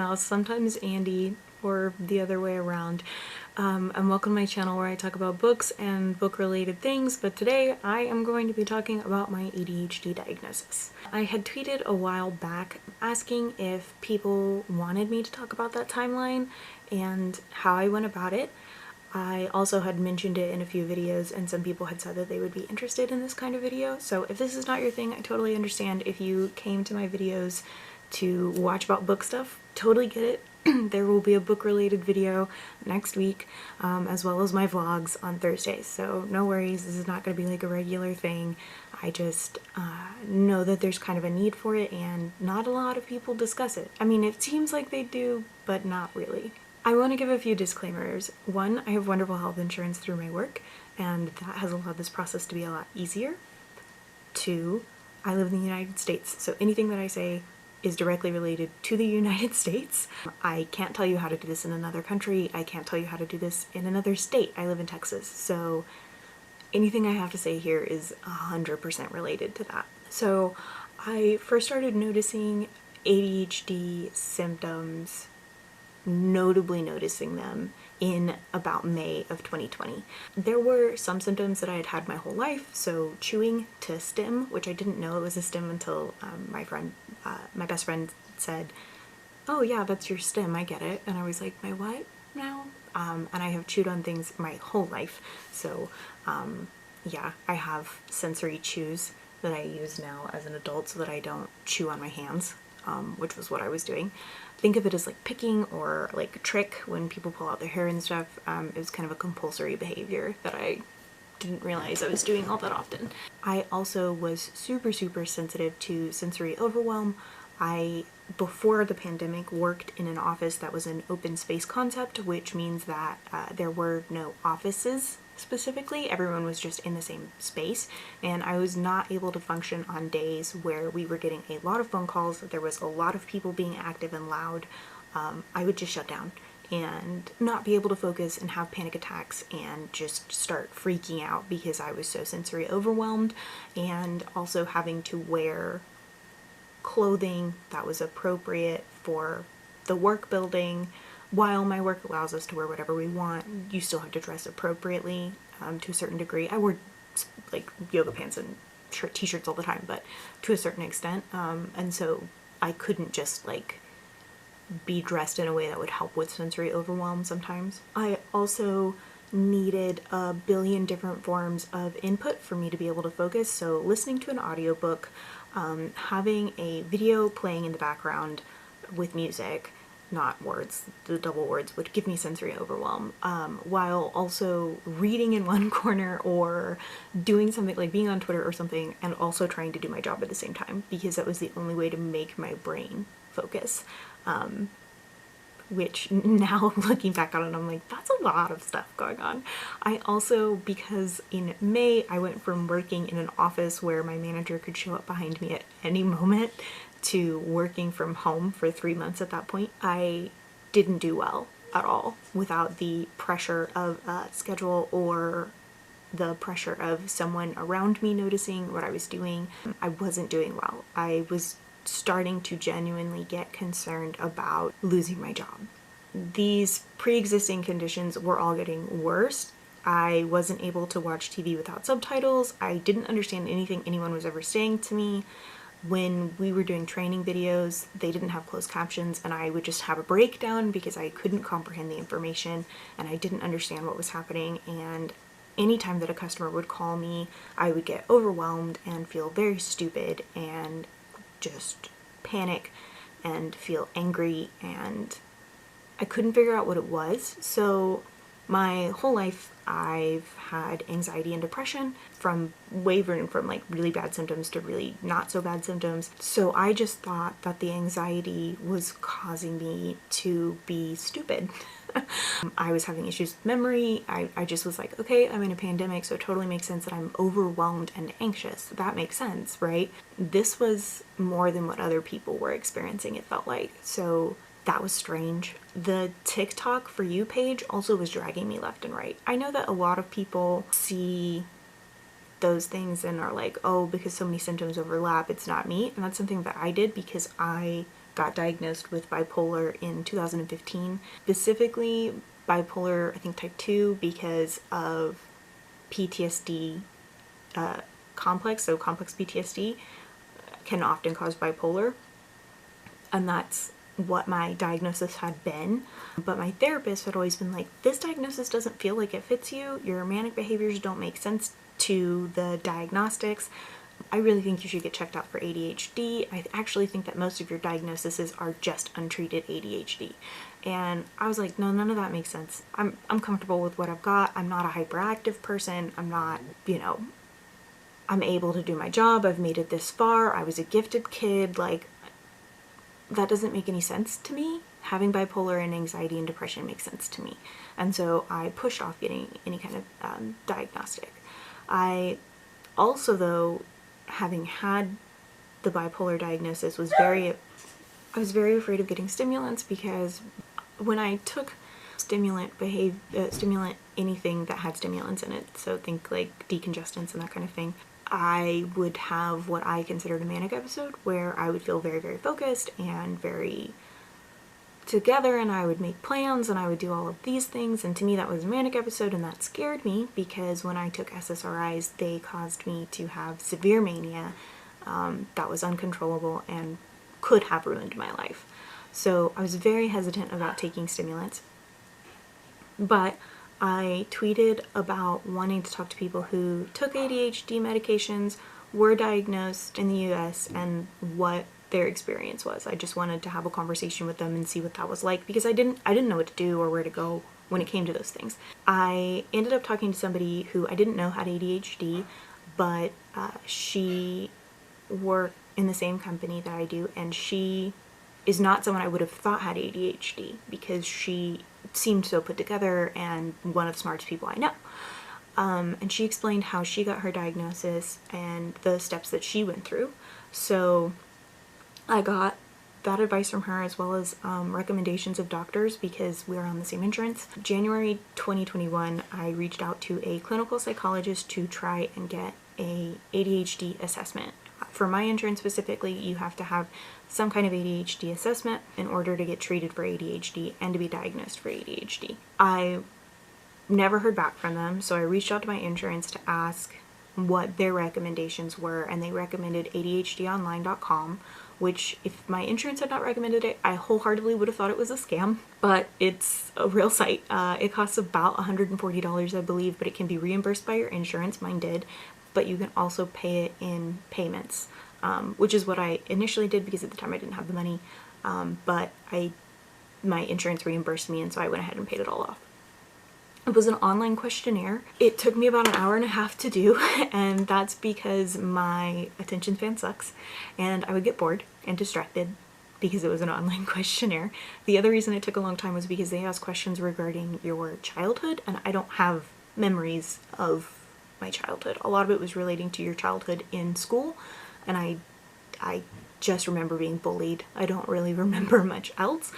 Mouse, sometimes Andy, or the other way around. And welcome to my channel where I talk about books and book-related things, but today I am going to be talking about my ADHD diagnosis. I had tweeted a while back asking if people wanted me to talk about that timeline and how I went about it. I also had mentioned it in a few videos and some people had said that they would be interested in this kind of video, so if this is not your thing, I totally understand. If you came to my videos to watch about book stuff, totally get it. There will be a book-related video next week, as well as my vlogs on Thursdays, so no worries, this is not going to be like a regular thing. I just know that there's kind of a need for it and not a lot of people discuss it. I mean, it seems like they do, but not really. I want to give a few disclaimers. One, I have wonderful health insurance through my work, and that has allowed this process to be a lot easier. Two, I live in the United States, so anything that I say is directly related to the United States. I can't tell you how to do this in another country. I can't tell you how to do this in another state. I live in Texas, so anything I have to say here is 100% related to that. So I first started noticing ADHD symptoms, notably noticing them, in about May of 2020. There were some symptoms that I had had my whole life, so chewing to stim, which I didn't know it was a stim until my best friend said, "Oh yeah, that's your stim, I get it." And I was like, "My what now?" And I have chewed on things my whole life, so yeah, I have sensory chews that I use now as an adult so that I don't chew on my hands, which was what I was doing. Think of it as like picking or like a trick when people pull out their hair and stuff. It was kind of a compulsory behavior that I didn't realize I was doing all that often. I also was super sensitive to sensory overwhelm. I, before the pandemic, worked in an office that was an open space concept, which means that there were no offices specifically. Everyone was just in the same space, and I was not able to function on days where we were getting a lot of phone calls, there was a lot of people being active and loud. I would just shut down and not be able to focus and have panic attacks and just start freaking out because I was so sensory overwhelmed, and also having to wear clothing that was appropriate for the work building. While my work allows us to wear whatever we want, you still have to dress appropriately to a certain degree. I wore like yoga pants and t-shirts all the time, but to a certain extent, and so I couldn't just like be dressed in a way that would help with sensory overwhelm sometimes. I also needed a billion different forms of input for me to be able to focus, so listening to an audiobook, having a video playing in the background with music, not words, the double words, would give me sensory overwhelm, while also reading in one corner or doing something like being on Twitter or something and also trying to do my job at the same time, because that was the only way to make my brain focus. Which now looking back on it, I'm like, that's a lot of stuff going on. I also, because in May I went from working in an office where my manager could show up behind me at any moment to working from home for 3 months at that point, I didn't do well at all without the pressure of a schedule or the pressure of someone around me noticing what I was doing. I wasn't doing well. I was starting to genuinely get concerned about losing my job. These pre-existing conditions were all getting worse. I wasn't able to watch TV without subtitles. I didn't understand anything anyone was ever saying to me. When we were doing training videos, they didn't have closed captions, and I would just have a breakdown because I couldn't comprehend the information and I didn't understand what was happening. And anytime that a customer would call me, I would get overwhelmed and feel very stupid and just panic and feel angry, and I couldn't figure out what it was. So my whole life I've had anxiety and depression, from wavering from like really bad symptoms to really not so bad symptoms. So I just thought that the anxiety was causing me to be stupid. I was having issues with memory. I just was like, okay, I'm in a pandemic, so it totally makes sense that I'm overwhelmed and anxious. That makes sense, right? This was more than what other people were experiencing, it felt like. So that was strange. The TikTok For You page also was dragging me left and right. I know that a lot of people see those things and are like, oh, because so many symptoms overlap, it's not me. And that's something that I did because I got diagnosed with bipolar in 2015, specifically bipolar, I think type 2, because of PTSD complex. So complex PTSD can often cause bipolar, and that's what my diagnosis had been. But my therapist had always been like, this diagnosis doesn't feel like it fits you. Your manic behaviors don't make sense to the diagnostics. I really think you should get checked out for ADHD. I actually think that most of your diagnoses are just untreated ADHD. And I was like, no, none of that makes sense. I'm comfortable with what I've got. I'm not a hyperactive person. I'm not, I'm able to do my job. I've made it this far. I was a gifted kid. Like, that doesn't make any sense to me. Having bipolar and anxiety and depression makes sense to me. And so I pushed off getting any kind of diagnostic. I also, though, having had the bipolar diagnosis, I was very afraid of getting stimulants, because when I took stimulant anything that had stimulants in it, so think like decongestants and that kind of thing, I would have what I considered a manic episode, where I would feel very, very focused and very together, and I would make plans and I would do all of these things, and to me that was a manic episode, and that scared me, because when I took SSRIs, they caused me to have severe mania that was uncontrollable and could have ruined my life. So I was very hesitant about taking stimulants, but I tweeted about wanting to talk to people who took ADHD medications, were diagnosed in the US, and what their experience was. I just wanted to have a conversation with them and see what that was like, because I didn't know what to do or where to go when it came to those things. I ended up talking to somebody who I didn't know had ADHD, but she worked in the same company that I do, and she is not someone I would have thought had ADHD, because she seemed so put together and one of the smartest people I know. And she explained how she got her diagnosis and the steps that she went through. So I got that advice from her, as well as recommendations of doctors, because we are on the same insurance. January 2021, I reached out to a clinical psychologist to try and get a ADHD assessment. For my insurance specifically, you have to have some kind of ADHD assessment in order to get treated for ADHD and to be diagnosed for ADHD. I never heard back from them, so I reached out to my insurance to ask what their recommendations were, and they recommended ADHDonline.com, which, if my insurance had not recommended it, I wholeheartedly would have thought it was a scam, but it's a real site. It costs about $140, I believe, but it can be reimbursed by your insurance. Mine did, but you can also pay it in payments, which is what I initially did, because at the time I didn't have the money, but my insurance reimbursed me, and so I went ahead and paid it all off. It was an online questionnaire. It took me about an hour and a half to do, and that's because my attention span sucks, and I would get bored and distracted because it was an online questionnaire. The other reason it took a long time was because they asked questions regarding your childhood, and I don't have memories of my childhood. A lot of it was relating to your childhood in school, and I just remember being bullied. I don't really remember much else.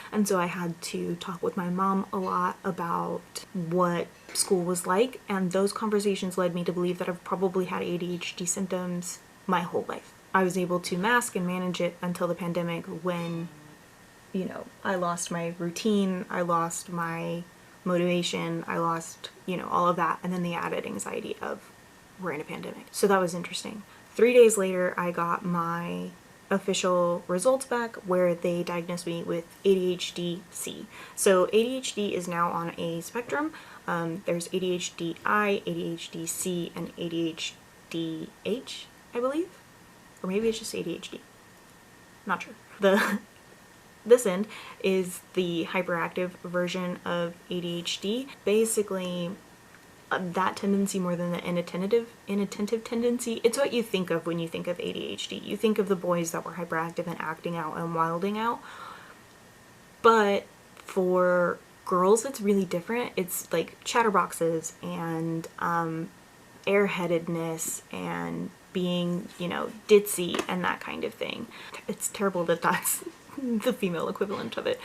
And so I had to talk with my mom a lot about what school was like, and those conversations led me to believe that I've probably had ADHD symptoms my whole life. I was able to mask and manage it until the pandemic, when, I lost my routine, I lost my motivation, I lost, all of that, and then the added anxiety of we're in a pandemic. So that was interesting. 3 days later, I got my official results back, where they diagnosed me with ADHD-C. So ADHD is now on a spectrum. There's ADHD-I, ADHD-C, and ADHD-H, I believe. Or maybe it's just ADHD. Not sure. This end is the hyperactive version of ADHD. Basically, that tendency more than the inattentive tendency. It's what you think of when you think of ADHD. You think of the boys that were hyperactive and acting out and wilding out. But for girls, it's really different. It's like chatterboxes and airheadedness and being, ditzy and that kind of thing. It's terrible that that's the female equivalent of it.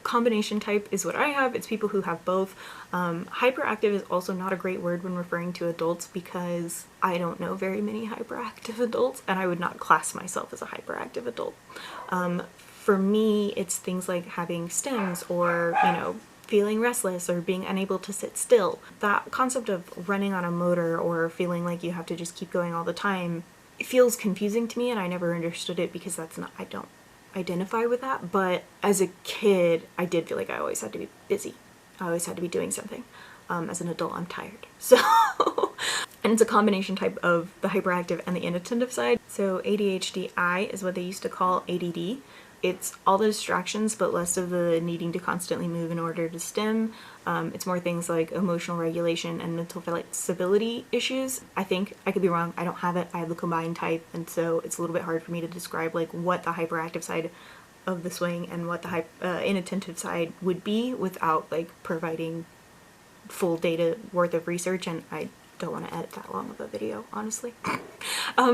Combination type is what I have. It's people who have both. Hyperactive is also not a great word when referring to adults because I don't know very many hyperactive adults, and I would not class myself as a hyperactive adult. For me, it's things like having stims or, you know, feeling restless or being unable to sit still. That concept of running on a motor or feeling like you have to just keep going all the time, it feels confusing to me, and I never understood it because that's not, I don't identify with that. But as a kid, I did feel like I always had to be busy. I always had to be doing something. As an adult, I'm tired. So, and it's a combination type of the hyperactive and the inattentive side. So ADHD-I is what they used to call ADD. It's all the distractions, but less of the needing to constantly move in order to stim. It's more things like emotional regulation and mental flexibility issues. I think, I could be wrong, I don't have it, I have the combined type, and so it's a little bit hard for me to describe like what the hyperactive side of the swing and what the inattentive side would be without like providing full data worth of research, and I don't want to edit that long of a video, honestly.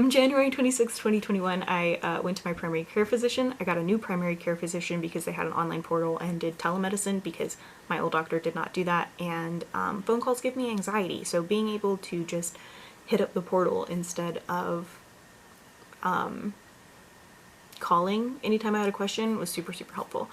January 26, 2021, I went to my primary care physician. I got a new primary care physician because they had an online portal and did telemedicine because my old doctor did not do that, and phone calls give me anxiety, so being able to just hit up the portal instead of calling anytime I had a question was super, super helpful.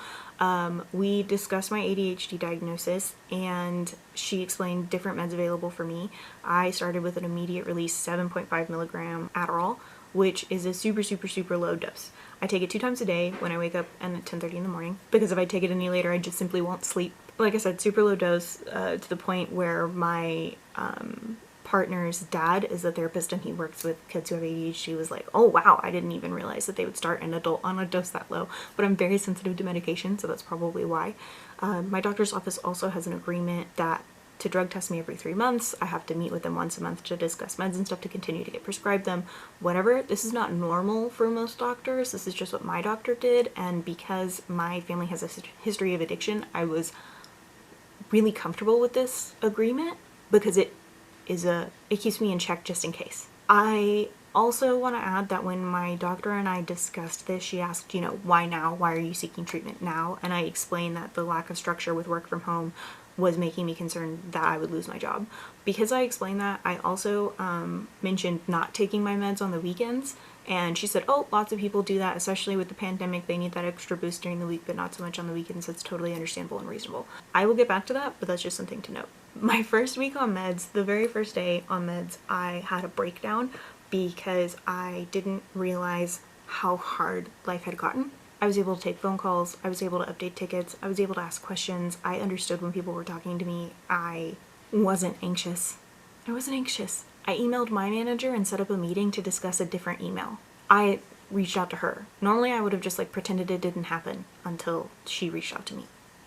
We discussed my ADHD diagnosis, and she explained different meds available for me. I started with an immediate release 7.5 milligram Adderall, which is a super, super, super low dose. I take it 2 times a day when I wake up and at 10:30 in the morning, because if I take it any later, I just simply won't sleep. Like I said, super low dose, to the point where my partner's dad is a therapist and he works with kids who have ADHD, was like, oh wow, I didn't even realize that they would start an adult on a dose that low. But I'm very sensitive to medication, so that's probably why. My doctor's office also has an agreement that to drug test me every 3 months. I have to meet with them once a month to discuss meds and stuff to continue to get prescribed them, whatever. This is not normal for most doctors. This is just what my doctor did, and because my family has a history of addiction, I was really comfortable with this agreement because it keeps me in check just in case. I also want to add that when my doctor and I discussed this, she asked, you know, why now? Why are you seeking treatment now? And I explained that the lack of structure with work from home was making me concerned that I would lose my job. Because I explained that, I also mentioned not taking my meds on the weekends, and she said, oh, lots of people do that, especially with the pandemic. They need that extra boost during the week, but not so much on the weekends. It's totally understandable and reasonable. I will get back to that, but that's just something to note. My first week on meds, the very first day on meds, I had a breakdown because I didn't realize how hard life had gotten. I was able to take phone calls, I was able to update tickets, I was able to ask questions, I understood when people were talking to me. I wasn't anxious. I emailed my manager and set up a meeting to discuss a different email. I reached out to her. Normally I would have just like pretended it didn't happen until she reached out to me,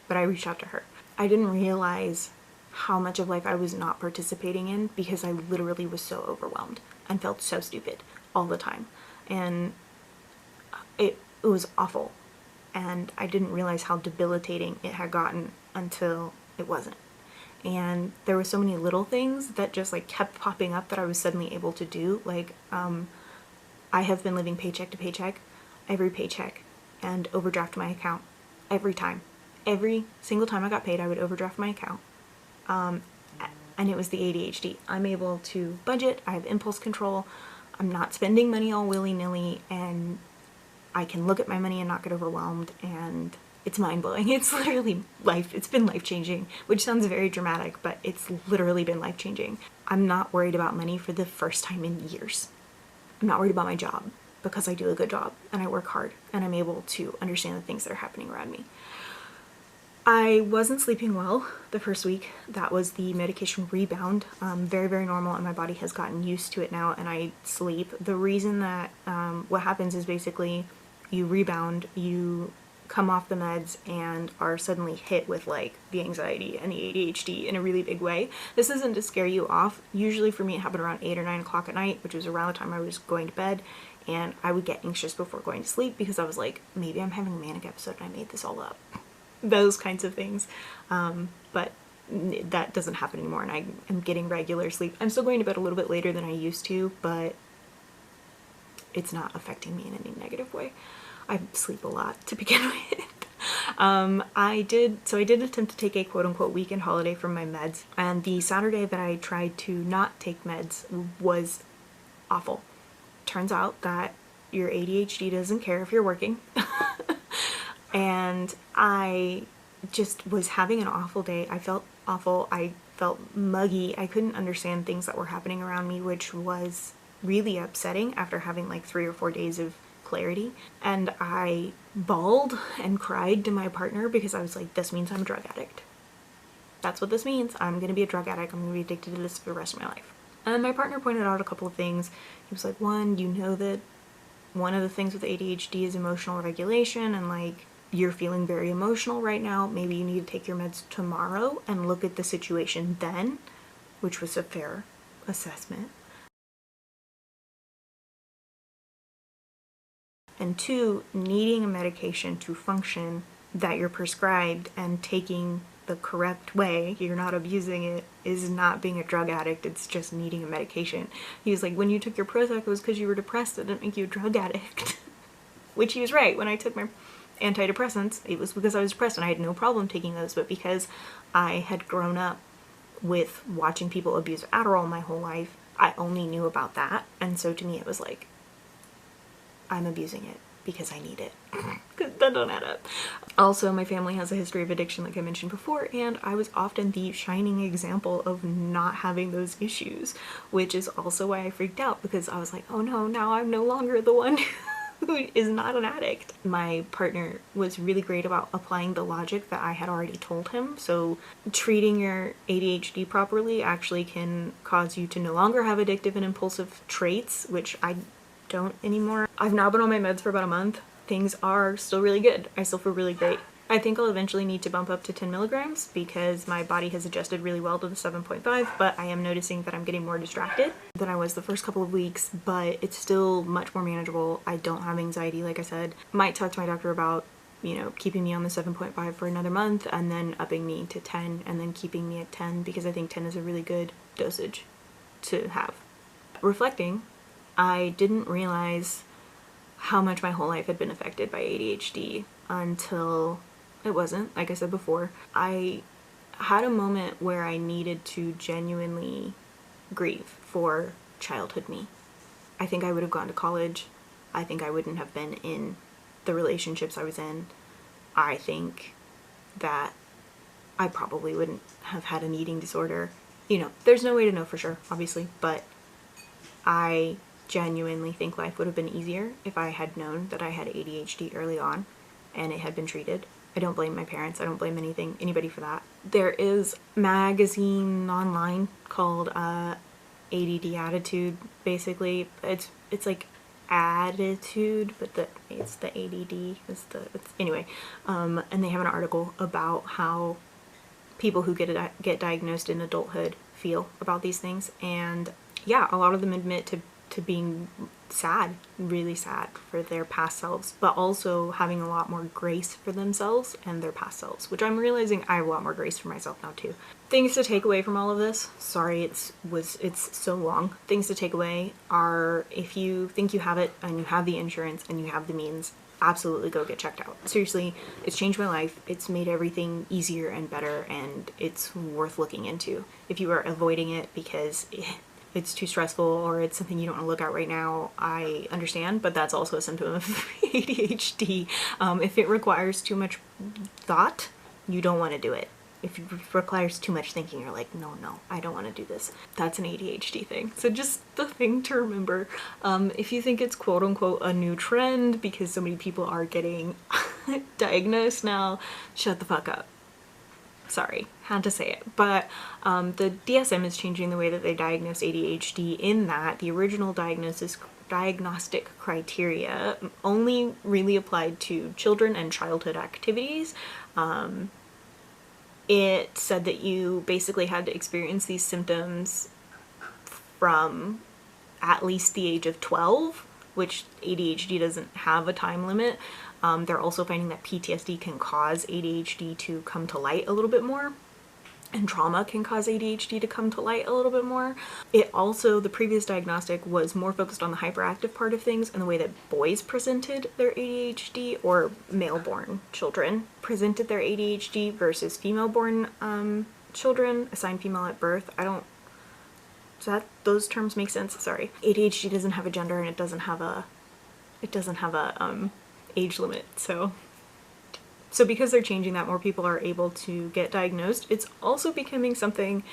but I reached out to her. I didn't realize how much of life I was not participating in because I literally was so overwhelmed and felt so stupid all the time, and it was awful, and I didn't realize how debilitating it had gotten until it wasn't. And there were so many little things that just like kept popping up that I was suddenly able to do. Like I have been living paycheck to paycheck, every paycheck, and overdraft my account every time. Every single time I got paid, I would overdraft my account. And it was the ADHD. I'm able to budget, I have impulse control, I'm not spending money all willy-nilly, and I can look at my money and not get overwhelmed, and it's mind-blowing. It's literally it's been life-changing, which sounds very dramatic, but it's literally been life-changing. I'm not worried about money for the first time in years. I'm not worried about my job because I do a good job and I work hard and I'm able to understand the things that are happening around me. I wasn't sleeping well the first week. That was the medication rebound. Very, very normal, and my body has gotten used to it now, and I sleep. The reason that what happens is basically you rebound, you come off the meds and are suddenly hit with like the anxiety and the ADHD in a really big way. This isn't to scare you off. Usually for me it happened around 8 or 9 o'clock at night, which was around the time I was going to bed, and I would get anxious before going to sleep because I was like, maybe I'm having a manic episode and I made this all up. Those kinds of things. But that doesn't happen anymore, and I am getting regular sleep. I'm still going to bed a little bit later than I used to, but it's not affecting me in any negative way. I sleep a lot to begin with. I did attempt to take a quote-unquote weekend holiday from my meds, and the Saturday that I tried to not take meds was awful. Turns out that your ADHD doesn't care if you're working. And I just was having an awful day. I felt awful. I felt muggy. I couldn't understand things that were happening around me, which was really upsetting after having like 3 or 4 days of clarity. And I bawled and cried to my partner because I was like, this means I'm a drug addict. That's what this means. I'm going to be a drug addict. I'm going to be addicted to this for the rest of my life. And my partner pointed out a couple of things. He was like, one, you know that one of the things with ADHD is emotional regulation, and like, you're feeling very emotional right now. Maybe you need to take your meds tomorrow and look at the situation then, which was a fair assessment. And two, needing a medication to function that you're prescribed and taking the correct way, you're not abusing it, is not being a drug addict, it's just needing a medication. He was like, when you took your Prozac, it was because you were depressed, it didn't make you a drug addict. Which he was right. When I took my antidepressants, it was because I was depressed and I had no problem taking those, but because I had grown up with watching people abuse Adderall my whole life, I only knew about that, and so to me it was like, I'm abusing it because I need it. That don't add up. Also, my family has a history of addiction like I mentioned before, and I was often the shining example of not having those issues, which is also why I freaked out, because I was like, oh no, now I'm no longer the one who is not an addict. My partner was really great about applying the logic that I had already told him. So treating your ADHD properly actually can cause you to no longer have addictive and impulsive traits, which I don't anymore. I've now been on my meds for about a month. Things are still really good. I still feel really great. I think I'll eventually need to bump up to 10 milligrams because my body has adjusted really well to the 7.5, but I am noticing that I'm getting more distracted than I was the first couple of weeks, but it's still much more manageable. I don't have anxiety, like I said. Might talk to my doctor about, you know, keeping me on the 7.5 for another month and then upping me to 10 and then keeping me at 10, because I think 10 is a really good dosage to have. Reflecting, I didn't realize how much my whole life had been affected by ADHD until it wasn't. Like I said before, I had a moment where I needed to genuinely grieve for childhood me. I think I would have gone to college. I think I wouldn't have been in the relationships I was in. I think that I probably wouldn't have had an eating disorder. You know, there's no way to know for sure, obviously, but I genuinely think life would have been easier if I had known that I had ADHD early on and it had been treated. I don't blame my parents. I don't blame anybody for that. There is a magazine online called ADD Attitude, basically. It's like attitude, but it's the ADD. Anyway, and they have an article about how people who get diagnosed in adulthood feel about these things, and yeah, a lot of them admit to being sad, really sad for their past selves, but also having a lot more grace for themselves and their past selves, which I'm realizing I have a lot more grace for myself now too. Things to take away from all of this, sorry it's so long. Things to take away are, if you think you have it and you have the insurance and you have the means, absolutely go get checked out. Seriously, it's changed my life. It's made everything easier and better, and it's worth looking into. If you are avoiding it because it's too stressful or it's something you don't want to look at right now, I understand, but that's also a symptom of ADHD. If it requires too much thought, you don't want to do it. If it requires too much thinking, you're like, no, I don't want to do this. That's an ADHD thing. So just the thing to remember, if you think it's quote unquote a new trend because so many people are getting diagnosed now, shut the fuck up. Sorry, had to say it. But the DSM is changing the way that they diagnose ADHD, in that the original diagnostic criteria only really applied to children and childhood activities. It said that you basically had to experience these symptoms from at least the age of 12, which ADHD doesn't have a time limit. They're also finding that PTSD can cause ADHD to come to light a little bit more. and trauma can cause ADHD to come to light a little bit more. It also, the previous diagnostic was more focused on the hyperactive part of things and the way that boys presented their ADHD, or male-born children presented their ADHD versus female-born children assigned female at birth. Does that, those terms make sense? Sorry. ADHD doesn't have a gender and it doesn't have a age limit, so because they're changing that, more people are able to get diagnosed. It's also becoming something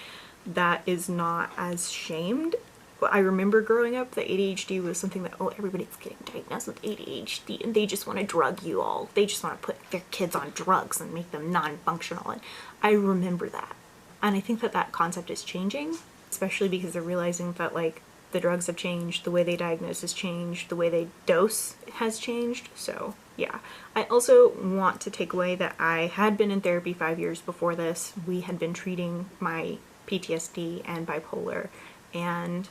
that is not as shamed. I remember growing up that ADHD was something that, oh, everybody's getting diagnosed with ADHD and they just want to drug you all. They just want to put their kids on drugs and make them non-functional. And I remember that. And I think that that concept is changing, especially because they're realizing that, like, the drugs have changed, the way they diagnose has changed, the way they dose has changed. So yeah. I also want to take away that I had been in therapy 5 years before this. We had been treating my PTSD and bipolar, and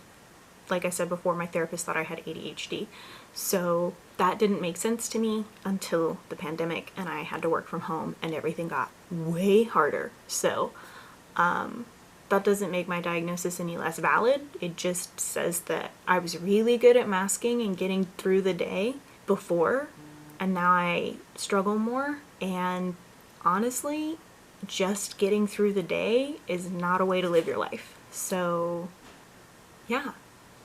like I said before, my therapist thought I had ADHD. So that didn't make sense to me until the pandemic and I had to work from home and everything got way harder. So that doesn't make my diagnosis any less valid. It just says that I was really good at masking and getting through the day before, and now I struggle more. And honestly, just getting through the day is not a way to live your life. So yeah,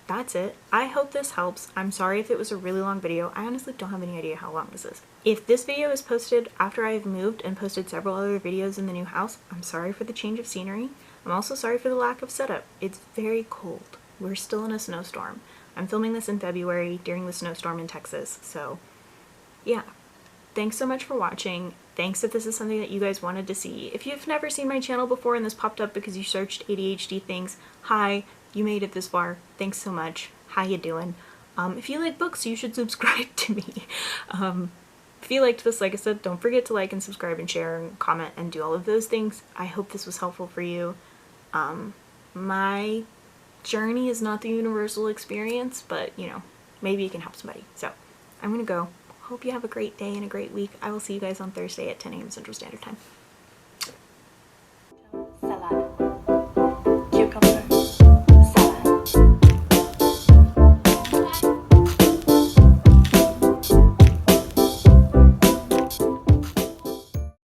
that's it. I hope this helps. I'm sorry if it was a really long video. I honestly don't have any idea how long this is. If this video is posted after I've moved and posted several other videos in the new house, I'm sorry for the change of scenery. I'm also sorry for the lack of setup. It's very cold. We're still in a snowstorm. I'm filming this in February during the snowstorm in Texas, so yeah. Thanks so much for watching. Thanks if this is something that you guys wanted to see. If you've never seen my channel before and this popped up because you searched ADHD things, hi, you made it this far. Thanks so much. How you doing? If you like books, you should subscribe to me. If you liked this, like I said, don't forget to like and subscribe and share and comment and do all of those things. I hope this was helpful for you. My journey is not the universal experience, but you know, maybe it can help somebody. So I'm gonna go. Hope you have a great day and a great week. I will see you guys on Thursday at 10 a.m. Central Standard Time.